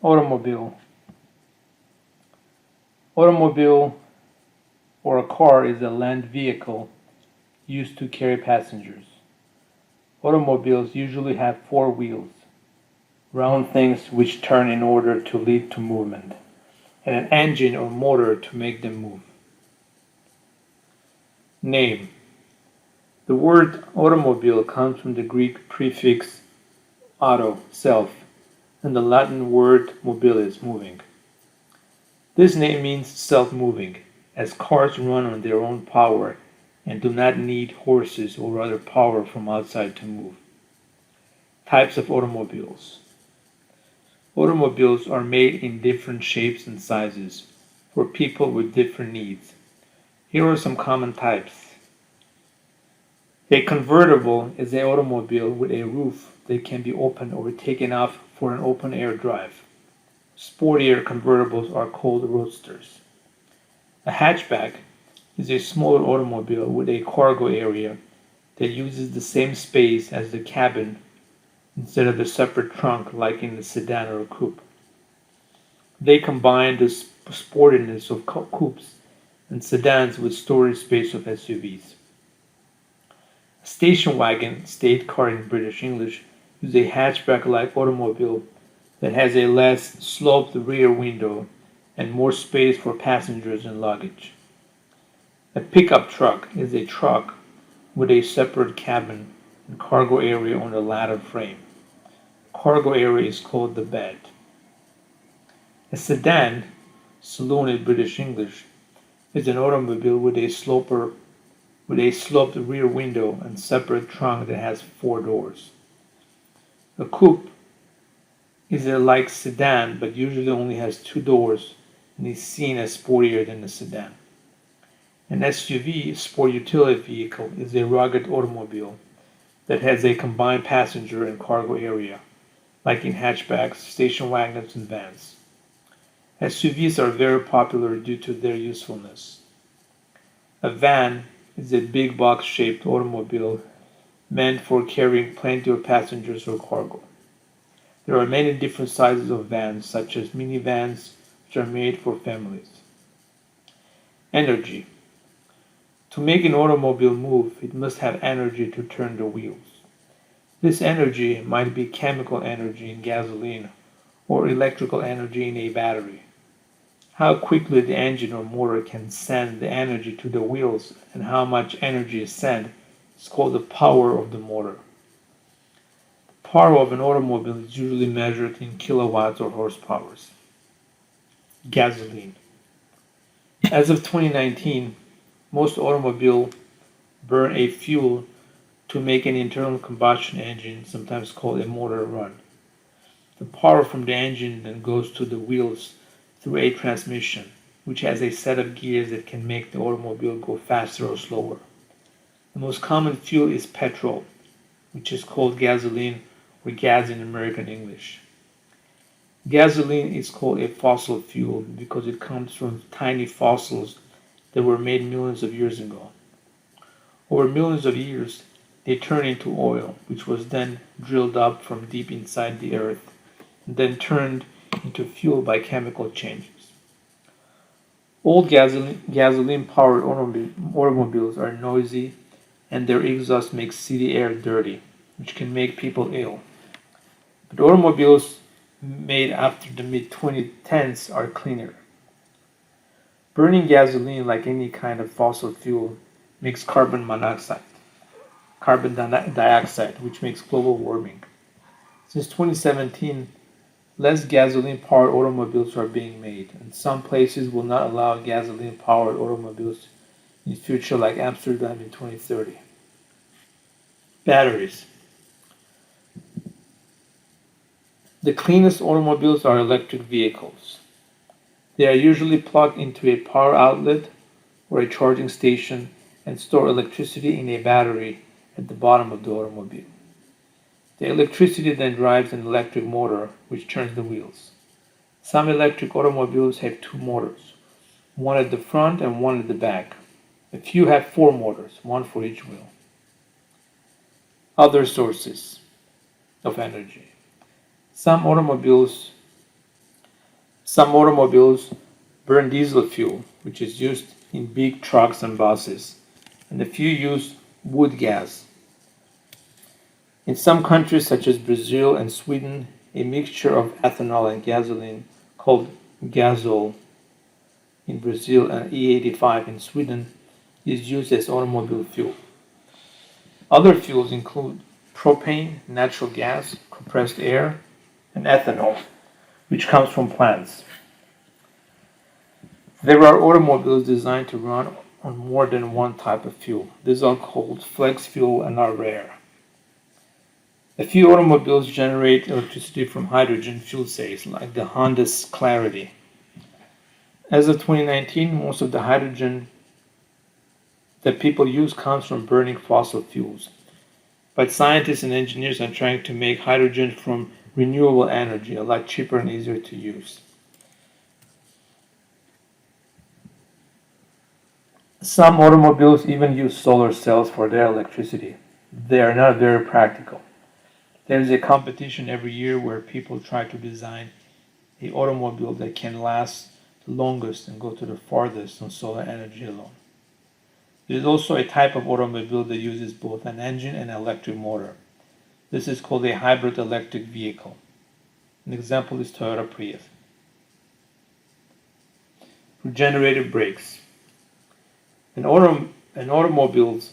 Automobile. Automobile or a car is a land vehicle used to carry passengers. Automobiles usually have four wheels, round things which turn in order to lead to movement, and an engine or motor to make them move. Name. The word automobile comes from the Greek prefix auto, self, and the Latin word mobilis, moving. This name means self-moving, as cars run on their own power and do not need horses or other power from outside to move. Types of automobiles. Automobiles are made in different shapes and sizes for people with different needs. Here are some common types. A convertible is an automobile with a roof that can be opened or taken off for an open-air drive. Sportier convertibles are called roadsters. A hatchback is a smaller automobile with a cargo area that uses the same space as the cabin instead of a separate trunk like in a sedan or a coupe. They combine the sportiness of coupes and sedans with storage space of SUVs. A station wagon, state car in British English, is a hatchback-like automobile that has a less sloped rear window and more space for passengers and luggage. A pickup truck is a truck with a separate cabin and cargo area on the ladder frame. Cargo area is called the bed. A sedan, saloon in British English, is an automobile with a sloped rear window and separate trunk that has four doors. A coupe is a like sedan but usually only has two doors and is seen as sportier than a sedan. An SUV, sport utility vehicle, is a rugged automobile that has a combined passenger and cargo area, like in hatchbacks, station wagons, and vans. SUVs are very popular due to their usefulness. A van is a big box-shaped automobile meant for carrying plenty of passengers or cargo. There are many different sizes of vans, such as minivans, which are made for families. Energy. To make an automobile move, it must have energy to turn the wheels. This energy might be chemical energy in gasoline or electrical energy in a battery. How quickly the engine or motor can send the energy to the wheels and how much energy is sent is called the power of the motor. The power of an automobile is usually measured in kilowatts or horsepower. Gasoline. As of 2019, most automobiles burn a fuel to make an internal combustion engine, sometimes called a motor, run. The power from the engine then goes to the wheels through a transmission, which has a set of gears that can make the automobile go faster or slower. The most common fuel is petrol, which is called gasoline or gas in American English. Gasoline is called a fossil fuel because it comes from tiny fossils that were made millions of years ago. Over millions of years, they turn into oil, which was then drilled up from deep inside the earth, and then turned into fuel by chemical changes. Old gasoline-powered automobiles are noisy, and their exhaust makes city air dirty, which can make people ill. But automobiles made after the mid-2010s are cleaner. Burning gasoline, like any kind of fossil fuel, makes carbon dioxide, which makes global warming. Since 2017, less gasoline-powered automobiles are being made, and some places will not allow gasoline-powered automobiles in the future, like Amsterdam in 2030. Batteries. The cleanest automobiles are electric vehicles. They are usually plugged into a power outlet or a charging station and store electricity in a battery at the bottom of the automobile. The electricity then drives an electric motor which turns the wheels. Some electric automobiles have two motors, one at the front and one at the back. A few have four motors, one for each wheel. Other sources of energy. Some automobiles Some automobiles burn diesel fuel, which is used in big trucks and buses, and a few use wood gas. In some countries such as Brazil and Sweden, a mixture of ethanol and gasoline called gasol in Brazil and E85 in Sweden is used as automobile fuel. Other fuels include propane, natural gas, compressed air, and ethanol, which comes from plants. There are automobiles designed to run on more than one type of fuel. These are called flex fuel and are rare. A few automobiles generate electricity from hydrogen fuel cells, like the Honda's Clarity. As of 2019, most of the hydrogen that people use comes from burning fossil fuels. But scientists and engineers are trying to make hydrogen from renewable energy a lot cheaper and easier to use. Some automobiles even use solar cells for their electricity. They are not very practical. There is a competition every year where people try to design an automobile that can last the longest and go to the farthest on solar energy alone. There is also a type of automobile that uses both an engine and an electric motor. This is called a hybrid electric vehicle. An example is Toyota Prius. Regenerative brakes. All automobiles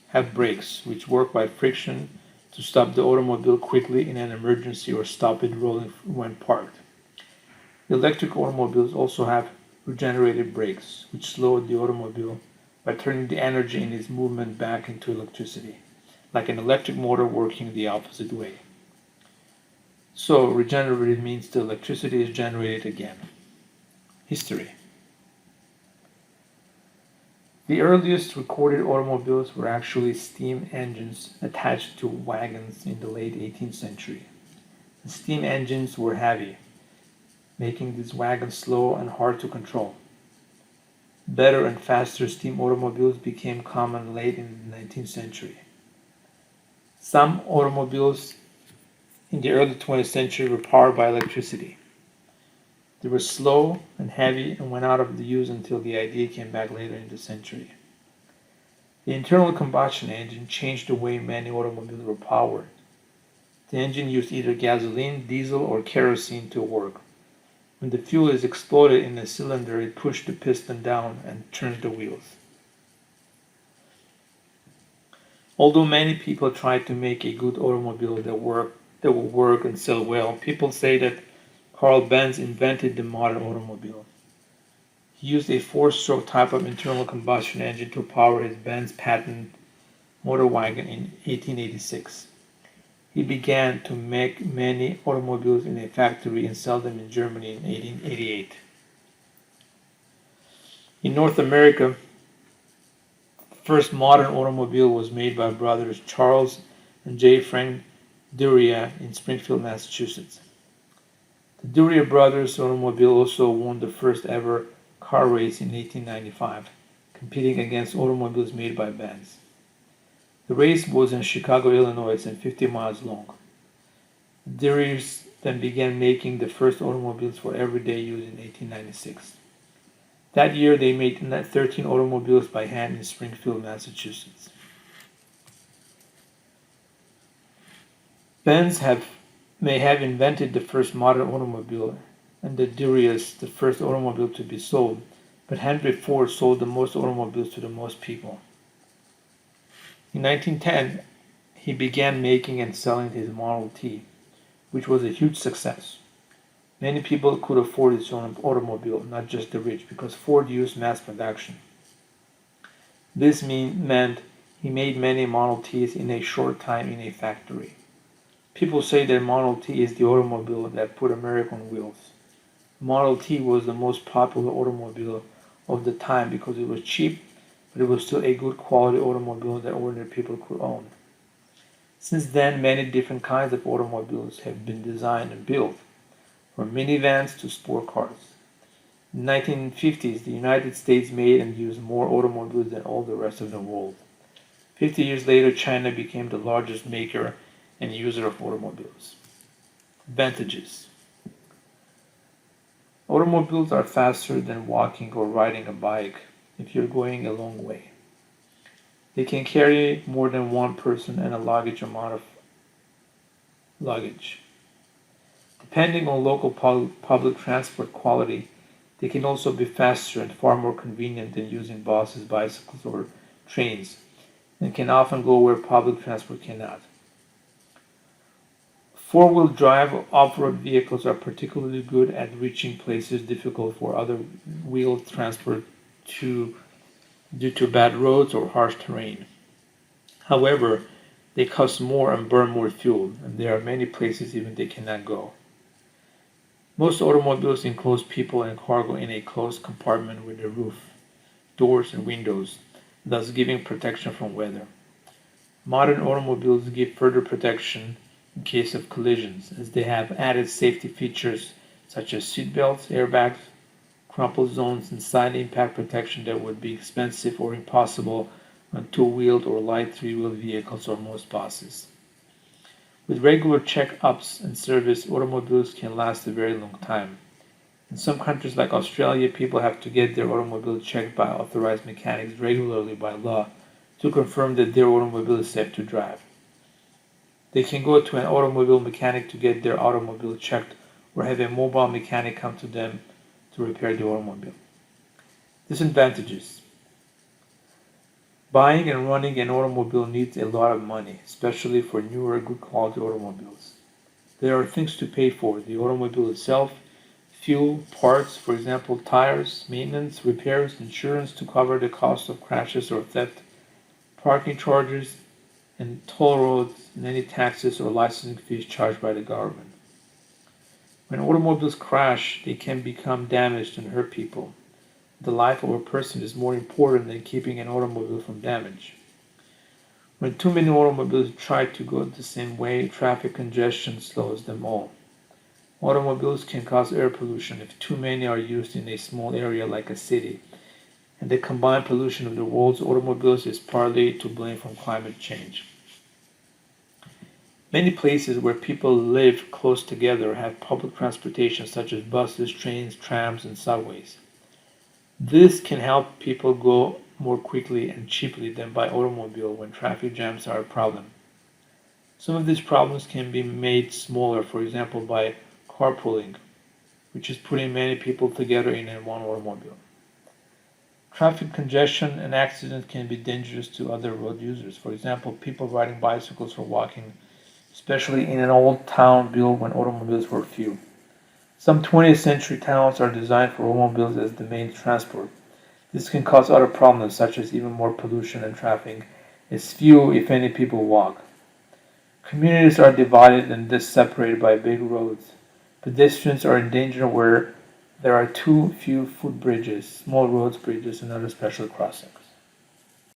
have brakes which work by friction to stop the automobile quickly in an emergency or stop it rolling when parked. Electric automobiles also have regenerative brakes, which slow the automobile by turning the energy in its movement back into electricity, like an electric motor working the opposite way. So, regenerative means the electricity is generated again. History. The earliest recorded automobiles were actually steam engines attached to wagons in the late 18th century. The steam engines were heavy, making these wagons slow and hard to control. Better and faster steam automobiles became common late in the 19th century. Some automobiles in the early 20th century were powered by electricity. They were slow and heavy and went out of use until the idea came back later in the century. The internal combustion engine changed the way many automobiles were powered. The engine used either gasoline, diesel, or kerosene to work. When the fuel is exploded in a cylinder, it pushes the piston down and turns the wheels. Although many people tried to make a good automobile that will work and sell well, people say that Carl Benz invented the modern automobile. He used a four-stroke type of internal combustion engine to power his Benz patent motor wagon in 1886. He began to make many automobiles in a factory and sell them in Germany in 1888. In North America, the first modern automobile was made by brothers Charles and J. Frank Duryea in Springfield, Massachusetts. The Duryea brothers' automobile also won the first ever car race in 1895, competing against automobiles made by Benz. The race was in Chicago, Illinois, and 50 miles long. The Duryeas then began making the first automobiles for everyday use in 1896. That year, they made 13 automobiles by hand in Springfield, Massachusetts. Benz may have invented the first modern automobile, and the Duryeas the first automobile to be sold, but Henry Ford sold the most automobiles to the most people. In 1910, he began making and selling his Model T, which was a huge success. Many people could afford his own automobile, not just the rich, because Ford used mass production. This meant he made many Model Ts in a short time in a factory. People say that Model T is the automobile that put America on wheels. Model T was the most popular automobile of the time because it was cheap, but it was still a good quality automobile that ordinary people could own. Since then, many different kinds of automobiles have been designed and built, from minivans to sport cars. In the 1950s, the United States made and used more automobiles than all the rest of the world. 50 years later, China became the largest maker and user of automobiles. Advantages. Automobiles are faster than walking or riding a bike if you're going a long way. They can carry more than one person and a large amount of luggage. Depending on local public transport quality, they can also be faster and far more convenient than using buses, bicycles, or trains, and can often go where public transport cannot. Four-wheel drive off-road vehicles are particularly good at reaching places difficult for other wheel transport due to bad roads or harsh terrain. However, they cost more and burn more fuel, and there are many places even they cannot go. Most automobiles enclose people and cargo in a closed compartment with a roof, doors, and windows, thus giving protection from weather. Modern automobiles give further protection in case of collisions, as they have added safety features such as seat belts, airbags, crumple zones, and side impact protection that would be expensive or impossible on two-wheeled or light three-wheeled vehicles or most buses. With regular check-ups and service, automobiles can last a very long time. In some countries like Australia, people have to get their automobile checked by authorized mechanics regularly by law to confirm that their automobile is safe to drive. They can go to an automobile mechanic to get their automobile checked or have a mobile mechanic come to them to repair the automobile. Disadvantages. Buying and running an automobile needs a lot of money, especially for newer, good quality automobiles. There are things to pay for: the automobile itself, fuel, parts, for example, tires, maintenance, repairs, insurance to cover the cost of crashes or theft, parking charges, and toll roads, and any taxes or licensing fees charged by the government. When automobiles crash, they can become damaged and hurt people. The life of a person is more important than keeping an automobile from damage. When too many automobiles try to go the same way, traffic congestion slows them all. Automobiles can cause air pollution if too many are used in a small area like a city, and the combined pollution of the world's automobiles is partly to blame from climate change. Many places where people live close together have public transportation such as buses, trains, trams, and subways. This can help people go more quickly and cheaply than by automobile when traffic jams are a problem. Some of these problems can be made smaller, for example, by carpooling, which is putting many people together in one automobile. Traffic congestion and accidents can be dangerous to other road users. For example, people riding bicycles or walking, especially in an old town built when automobiles were few. Some 20th century towns are designed for automobiles as the main transport. This can cause other problems such as even more pollution and traffic, as few, if any, people walk. Communities are divided and thus separated by big roads. Pedestrians are in danger where there are too few footbridges, small roads, bridges, and other special crossings.